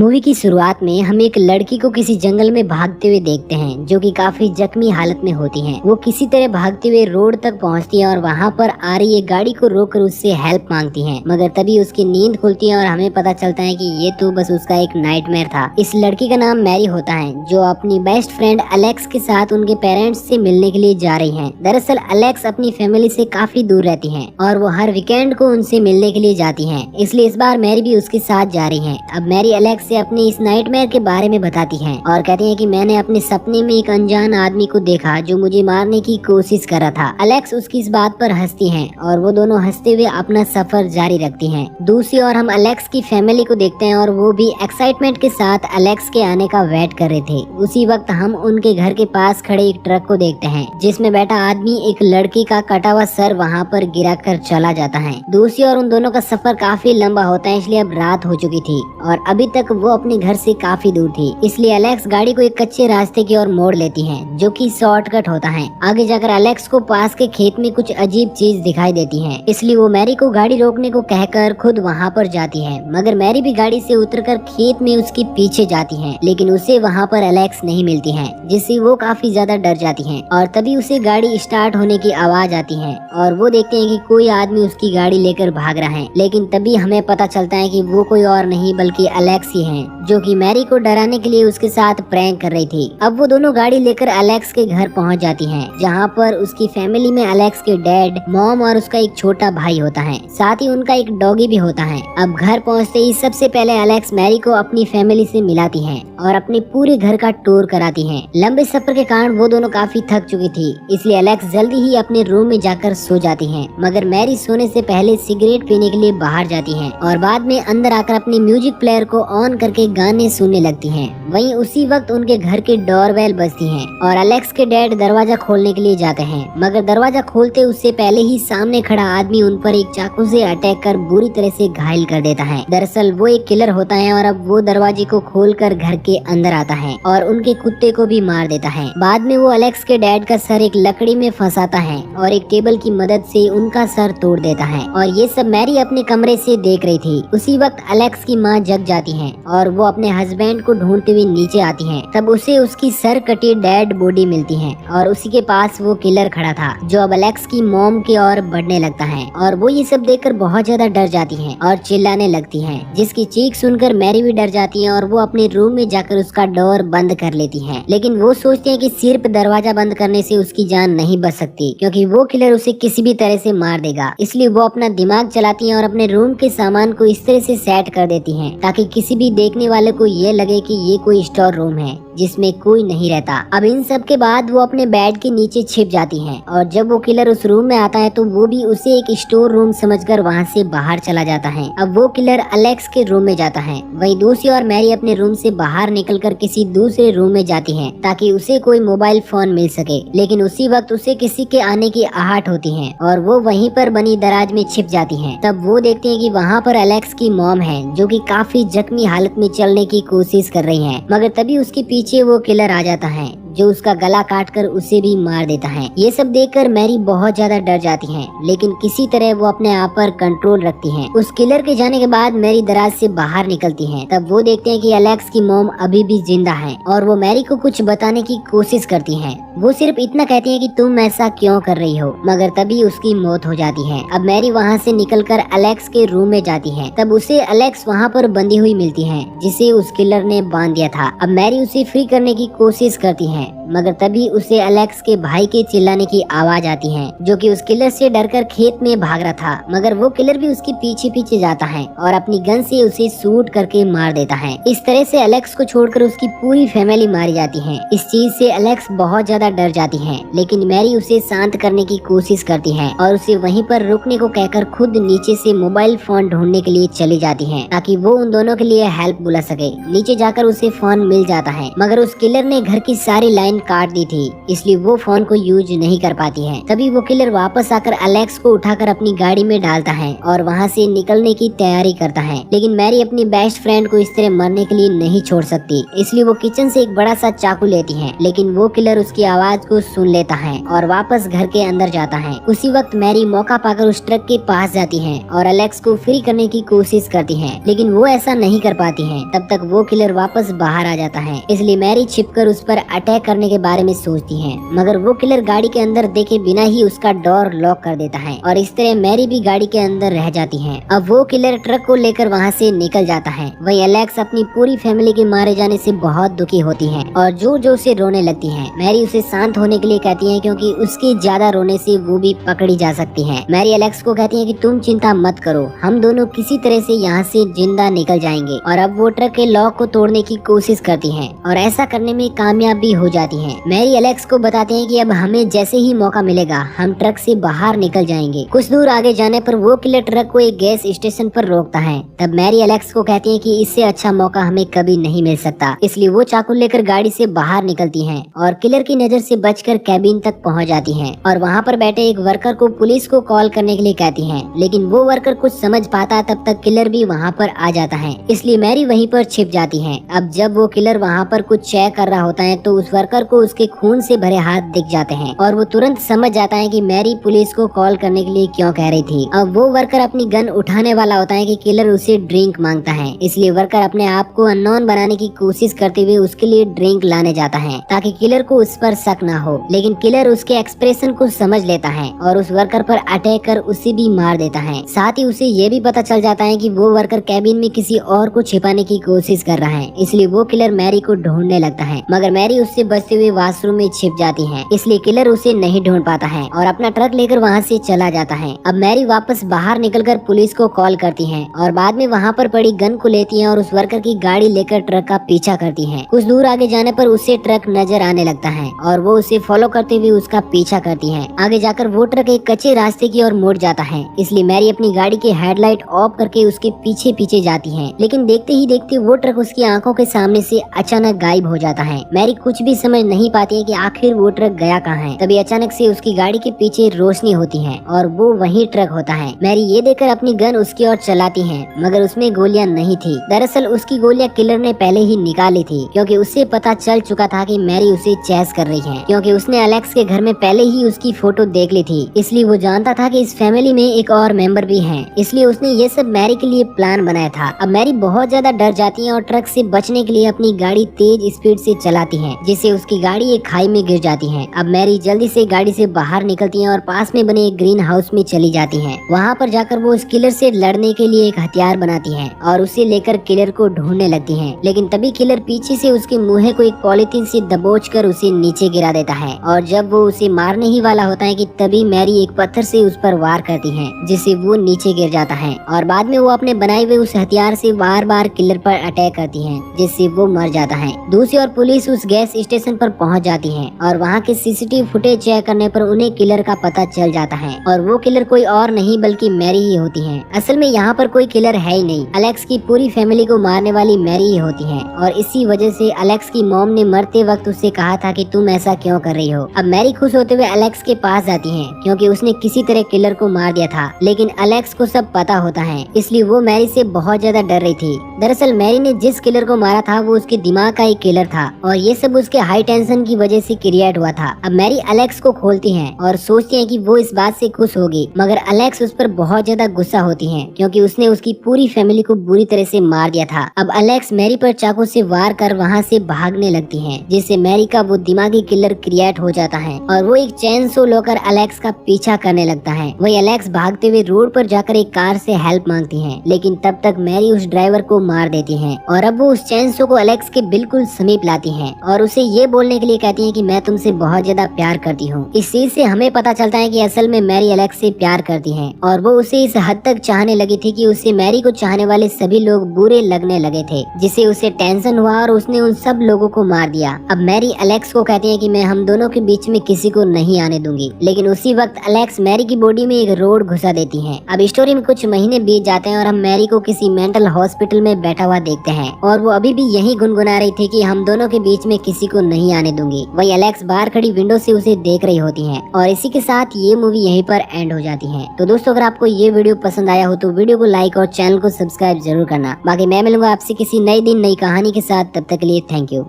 Movie की शुरुआत में हम एक लड़की को किसी जंगल में भागते हुए देखते हैं जो कि काफी जख्मी हालत में होती है। वो किसी तरह भागते हुए रोड तक पहुंचती है और वहां पर आ रही एक गाड़ी को रोककर उससे हेल्प मांगती है, मगर तभी उसकी नींद खुलती है और हमें पता चलता है कि ये तो बस उसका एक नाइटमेयर था। इस लड़की का नाम मैरी होता है जो अपनी बेस्ट फ्रेंड एलेक्स के साथ उनके पेरेंट्स से मिलने के लिए जा रही है। दरअसल एलेक्स अपनी फैमिली से काफी दूर रहती है और वो हर वीकेंड को उनसे मिलने के लिए जाती है, इसलिए इस बार मैरी भी उसके साथ जा रही है। अब मैरी एलेक्स से अपने इस नाइटमेयर के बारे में बताती है और कहती है कि मैंने अपने सपने में एक अनजान आदमी को देखा जो मुझे मारने की कोशिश कर रहा था। एलेक्स उसकी इस बात पर हंसती है और वो दोनों हंसते हुए अपना सफर जारी रखती हैं। दूसरी ओर हम एलेक्स की फैमिली को देखते हैं और वो भी एक्साइटमेंट के साथ एलेक्स के आने का वेट कर रहे थे। उसी वक्त हम उनके घर के पास खड़े एक ट्रक को देखते हैं जिसमें बैठा आदमी एक लड़की का कटा हुआ सर वहाँ पर गिरा कर चला जाता है। दूसरी ओर उन दोनों का सफर काफी लंबा होता है, इसलिए अब रात हो चुकी थी और अभी तक वो अपने घर से काफी दूर थी, इसलिए एलेक्स गाड़ी को एक कच्चे रास्ते की ओर मोड़ लेती है जो कि शॉर्टकट होता है। आगे जाकर एलेक्स को पास के खेत में कुछ अजीब चीज दिखाई देती है, इसलिए वो मैरी को गाड़ी रोकने को कहकर खुद वहाँ पर जाती है, मगर मैरी भी गाड़ी से उतरकर खेत में उसके पीछे जाती है, लेकिन उसे वहाँ पर एलेक्स नहीं मिलती है, जिससे वो काफी ज्यादा डर जाती है। और तभी उसे गाड़ी स्टार्ट होने की आवाज आती है और वो देखते हैं कि कोई आदमी उसकी गाड़ी लेकर भाग रहा है, लेकिन तभी हमें पता चलता है कि वो कोई और नहीं बल्कि एलेक्स ही है जो कि मैरी को डराने के लिए उसके साथ प्रैंक कर रही थी। अब वो दोनों गाड़ी लेकर एलेक्स के घर पहुंच जाती हैं, जहां पर उसकी फैमिली में एलेक्स के डैड, मॉम और उसका एक छोटा भाई होता है, साथ ही उनका एक डॉगी भी होता है। अब घर पहुंचते ही सबसे पहले एलेक्स मैरी को अपनी फैमिली से मिलाती है और अपने पूरे घर का टूर कराती है। लंबे सफर के कारण वो दोनों काफी थक चुकी थी, इसलिए एलेक्स जल्दी ही अपने रूम में जाकर सो जाती है, मगर मैरी सोने से पहले सिगरेट पीने के लिए बाहर जाती है और बाद में अंदर आकर अपने म्यूजिक प्लेयर को ऑन करके गाने सुनने लगती हैं। वहीं उसी वक्त उनके घर की डोरबेल बजती है और एलेक्स के डैड दरवाजा खोलने के लिए जाते हैं, मगर दरवाजा खोलते उससे पहले ही सामने खड़ा आदमी उन पर एक चाकू से अटैक कर बुरी तरह से घायल कर देता है। दरअसल वो एक किलर होता है और अब वो दरवाजे को खोलकर घर के अंदर आता है और उनके कुत्ते को भी मार देता है। बाद में वो एलेक्स के डैड का सर एक लकड़ी में फंसाता है और एक टेबल की मदद से उनका सर तोड़ देता है और ये सब मैरी अपने कमरे से देख रही थी। उसी वक्त एलेक्स की माँ जग जाती है और वो अपने हस्बैंड को ढूंढते हुए नीचे आती हैं। तब उसे उसकी सर कटी डेड बॉडी मिलती है और उसी के पास वो किलर खड़ा था जो अब एलेक्स की मॉम की ओर बढ़ने लगता है और वो ये सब देखकर बहुत ज्यादा डर जाती है और चिल्लाने लगती है, जिसकी चीख सुनकर मैरी भी डर जाती है और वो अपने रूम में जाकर उसका डोर बंद कर लेती है। लेकिन वो सोचते हैं कि सिर्फ दरवाजा बंद करने से उसकी जान नहीं बच सकती, क्योंकि वो किलर उसे किसी भी तरह से मार देगा। इसलिए वो अपना दिमाग चलाती है और अपने रूम के सामान को इस तरह से सेट कर देती है ताकि किसी भी देखने वाले को ये लगे कि ये कोई स्टोर रूम है जिसमें कोई नहीं रहता। अब इन सब के बाद वो अपने बेड के नीचे छिप जाती हैं और जब वो किलर उस रूम में आता है तो वो भी उसे एक स्टोर रूम समझकर वहाँ से बाहर चला जाता है। अब वो किलर एलेक्स के रूम में जाता है। वहीं दूसरी ओर मैरी अपने रूम से बाहर निकलकर किसी दूसरे रूम में जाती है ताकि उसे कोई मोबाइल फोन मिल सके, लेकिन उसी वक्त उसे किसी के आने की आहट होती है और वो वहीं पर बनी दराज में छिप जाती है। तब वो देखते हैं कि वहाँ पर एलेक्स की मॉम है जो कि काफी जख्मी हालत में चलने की कोशिश कर रही है, मगर तभी उसके पीछे वो किलर आ जाता है जो उसका गला काटकर उसे भी मार देता है। ये सब देखकर मैरी बहुत ज्यादा डर जाती है, लेकिन किसी तरह वो अपने आप पर कंट्रोल रखती है। उस किलर के जाने के बाद मैरी दराज से बाहर निकलती है। तब वो देखते हैं कि एलेक्स की मॉम अभी भी जिंदा है और वो मैरी को कुछ बताने की कोशिश करती है। वो सिर्फ इतना कहती है कि तुम ऐसा क्यों कर रही हो, मगर तभी उसकी मौत हो जाती है। अब मैरी वहाँ से निकलकर एलेक्स के रूम में जाती है। तब उसे एलेक्स वहाँ पर बंधी हुई मिलती है जिसे उस किलर ने बांध दिया था। अब मैरी उसे फ्री करने की कोशिश करती है, मगर तभी उसे एलेक्स के भाई के चिल्लाने की आवाज आती है जो कि उस किलर से डरकर खेत में भाग रहा था, मगर वो किलर भी उसके पीछे पीछे जाता है और अपनी गन से उसे शूट करके मार देता है। इस तरह से एलेक्स को छोड़कर उसकी पूरी फैमिली मारी जाती है। इस चीज से एलेक्स बहुत ज्यादा डर जाती है, लेकिन मैरी उसे शांत करने की कोशिश करती है और उसे वहीं पर रुकने को कहकर खुद नीचे से मोबाइल फोन ढूंढने के लिए चली जाती है ताकि वो उन दोनों के लिए हेल्प बुला सके। नीचे जाकर उसे फोन मिल जाता है, मगर उस किलर ने घर की सारी लाइन काट दी थी, इसलिए वो फोन को यूज नहीं कर पाती है। तभी वो किलर वापस आकर एलेक्स को उठाकर अपनी गाड़ी में डालता है और वहाँ से निकलने की तैयारी करता है। लेकिन मैरी अपनी बेस्ट फ्रेंड को इस तरह मरने के लिए नहीं छोड़ सकती, इसलिए वो किचन से एक बड़ा सा चाकू लेती है। लेकिन वो किलर उसकी आवाज को सुन लेता है और वापस घर के अंदर जाता है। उसी वक्त मैरी मौका पाकर उस ट्रक के पास जाती है और एलेक्स को फ्री करने की कोशिश करती है, लेकिन वो ऐसा नहीं कर पाती है। तब तक वो किलर वापस बाहर आ जाता है, इसलिए मैरी छिपकर उस पर अटैक करने के बारे में सोचती है, मगर वो किलर गाड़ी के अंदर देखे बिना ही उसका डोर लॉक कर देता है और इस तरह मैरी भी गाड़ी के अंदर रह जाती है। अब वो किलर ट्रक को लेकर वहाँ से निकल जाता है। वही एलेक्स अपनी पूरी फैमिली के मारे जाने से बहुत दुखी होती है और जोर जोर से रोने लगती है। मैरी उसे शांत होने के लिए कहती है, क्योंकि उसके ज्यादा रोने से वो भी पकड़ी जा सकती है। मैरी एलेक्स को कहती है कि तुम चिंता मत करो, हम दोनों किसी तरह से यहाँ से जिंदा निकल जाएंगे। और अब वो ट्रक के लॉक को तोड़ने की कोशिश करती है और ऐसा करने में कामयाब भी हो जाती है। मैरी एलेक्स को बताते हैं कि अब हमें जैसे ही मौका मिलेगा हम ट्रक से बाहर निकल जाएंगे। कुछ दूर आगे जाने पर वो किलर ट्रक को एक गैस स्टेशन पर रोकता है। तब मैरी एलेक्स को कहती है कि इससे अच्छा मौका हमें कभी नहीं मिल सकता, इसलिए वो चाकू लेकर गाड़ी से बाहर निकलती हैं और किलर की नजर से बचकर कैबिन तक पहुंच जाती हैं और वहां पर बैठे एक वर्कर को पुलिस को कॉल करने के लिए कहती हैं। लेकिन वो वर्कर कुछ समझ पाता तब तक किलर भी वहां पर आ जाता है, इसलिए मैरी वहीं पर छिप जाती है। अब जब वो किलर वहां पर कुछ चेक कर रहा होता है तो उस वर्कर को उसके खून से भरे हाथ दिख जाते हैं और वो तुरंत समझ जाता है कि मैरी पुलिस को कॉल करने के लिए क्यों कह रही थी। अब वो वर्कर अपनी गन उठाने वाला होता है कि किलर उसे ड्रिंक मांगता है, इसलिए वर्कर अपने आप को अननोन बनाने की कोशिश करते हुए उसके लिए ड्रिंक लाने जाता है ताकि किलर को उस पर शक ना हो। लेकिन किलर उसके एक्सप्रेशन को समझ लेता है और उस वर्कर पर अटैक कर उसे भी मार देता है। साथ ही उसे ये भी पता चल जाता है कि वो वर्कर कैबिन में किसी और को छिपाने की कोशिश कर रहा है, इसलिए वो किलर मैरी को ढूंढने लगता है, मगर मैरी उससे बचते हुए वॉशरूम में छिप जाती है, इसलिए किलर उसे नहीं ढूंढ पाता है और अपना ट्रक लेकर वहाँ से चला जाता है। अब मैरी वापस बाहर निकलकर पुलिस को कॉल करती है और बाद में वहाँ पर पड़ी गन को लेती है और उस वर्कर की गाड़ी लेकर ट्रक का पीछा करती है। कुछ दूर आगे जाने पर उसे ट्रक नजर आने लगता है और वो उसे फॉलो करते हुए उसका पीछा करती है। आगे जाकर वो ट्रक एक कच्चे रास्ते की ओर मुड़ जाता है, इसलिए मैरी अपनी गाड़ी की हेडलाइट ऑफ करके उसके पीछे पीछे जाती है। लेकिन देखते ही देखते वो ट्रक उसकी आंखों के सामने से अचानक गायब हो जाता है। मैरी कुछ भी समझ नहीं पाती है कि आखिर वो ट्रक गया कहाँ है। तभी अचानक से उसकी गाड़ी के पीछे रोशनी होती है और वो वही ट्रक होता है। मैरी ये देखकर अपनी गन उसकी ओर चलाती है, मगर उसमें गोलियां नहीं थी। दरअसल उसकी गोलियां किलर ने पहले ही निकाली थी, क्योंकि उससे पता चल चुका था कि मैरी उसे चेस कर रही है, क्योंकि उसने एलेक्स के घर में पहले ही उसकी फोटो देख ली थी। इसलिए वो जानता था कि इस फैमिली में एक और मेंबर भी है, इसलिए उसने ये सब मैरी के लिए प्लान बनाया था। अब मैरी बहुत ज्यादा डर जाती है और ट्रक से बचने के लिए अपनी गाड़ी तेज स्पीड से चलाती है, जिससे उसकी गाड़ी एक खाई में गिर जाती है। अब मैरी जल्दी से गाड़ी से बाहर निकलती है और पास में बने एक ग्रीन हाउस में चली जाती है। वहाँ पर जाकर वो उस किलर से लड़ने के लिए एक हथियार बनाती है और उसे लेकर किलर को ढूंढने लगती है। लेकिन तभी किलर पीछे से उसके मुंह को एक पॉलिथीन से दबोच कर उसे नीचे गिरा देता है और जब वो उसे मारने ही वाला होता है कि तभी मैरी एक पत्थर से उस पर वार करती है, जिससे वो नीचे गिर जाता है और बाद में वो अपने बनाए हुए उस हथियार से बार बार किलर पर अटैक करती है, जिससे वो मर जाता है। दूसरी ओर पुलिस उस गैस स्टेशन पर पहुंच जाती है और वहाँ के सीसीटीवी फुटेज चेक करने पर उन्हें किलर का पता चल जाता है और वो किलर कोई और नहीं बल्कि मैरी ही होती है। असल में यहाँ पर कोई किलर है ही नहीं, एलेक्स की पूरी फैमिली को मारने वाली मैरी ही होती है और इसी वजह से एलेक्स की मॉम ने मरते वक्त उससे कहा था कि तुम ऐसा क्यों कर रही हो। अब मैरी खुश होते हुए एलेक्स के पास जाती है, क्योंकि उसने किसी तरह किलर को मार दिया था, लेकिन एलेक्स को सब पता होता है, इसलिए वो मैरी से बहुत ज्यादा डर रही थी। दरअसल मैरी ने जिस किलर को मारा था वो उसके दिमाग का एक किलर था और ये सब उसके हाई टेंशन की वजह से क्रिएट हुआ था। अब मैरी एलेक्स को खोलती है और सोचती है कि वो इस बात से खुश होगी, मगर एलेक्स उस पर बहुत ज्यादा गुस्सा होती है, क्योंकि उसने उसकी पूरी फैमिली को बुरी तरह से मार दिया था। अब एलेक्स मैरी पर चाकू से वार कर वहाँ से भागने लगती है, जिससे मैरी का वो दिमागी किलर क्रिएट हो जाता है और वो एक चैन सो लेकर एलेक्स का पीछा करने लगता है। वही एलेक्स भागते हुए रोड पर जाकर एक कार से हेल्प मांगती है, लेकिन तब तक मैरी उस ड्राइवर को मार देती है और अब वो उस चैन सो को एलेक्स के बिल्कुल समीप लाती है और उसे ये बोलने के लिए कहती है कि मैं तुमसे बहुत ज्यादा प्यार करती हूँ। इस चीज से हमें पता चलता है कि असल में मैरी एलेक्स से प्यार करती है और वो उसे इस हद तक चाहने लगी थी कि उससे मैरी को चाहने वाले सभी लोग बुरे लगने लगे थे, जिससे उसे टेंशन हुआ और उसने उन सब लोगों को मार दिया। अब मैरी एलेक्स को कहती है कि मैं हम दोनों के बीच में किसी को नहीं आने दूंगी, लेकिन उसी वक्त एलेक्स मैरी की बॉडी में एक रोड घुसा देती है। अब स्टोरी में कुछ महीने बीत जाते हैं और हम मैरी को किसी मेंटल हॉस्पिटल में बैठा हुआ देखते हैं और वो अभी भी यही गुनगुना रही थी कि हम दोनों के बीच में किसी को को नहीं आने दूंगी। वही एलेक्स बाहर खड़ी विंडो से उसे देख रही होती है और इसी के साथ ये मूवी यहीं पर एंड हो जाती है। तो दोस्तों अगर आपको ये वीडियो पसंद आया हो तो वीडियो को लाइक और चैनल को सब्सक्राइब जरूर करना। बाकी मैं मिलूंगा आपसे किसी नए दिन नई कहानी के साथ, तब तक के लिए थैंक यू।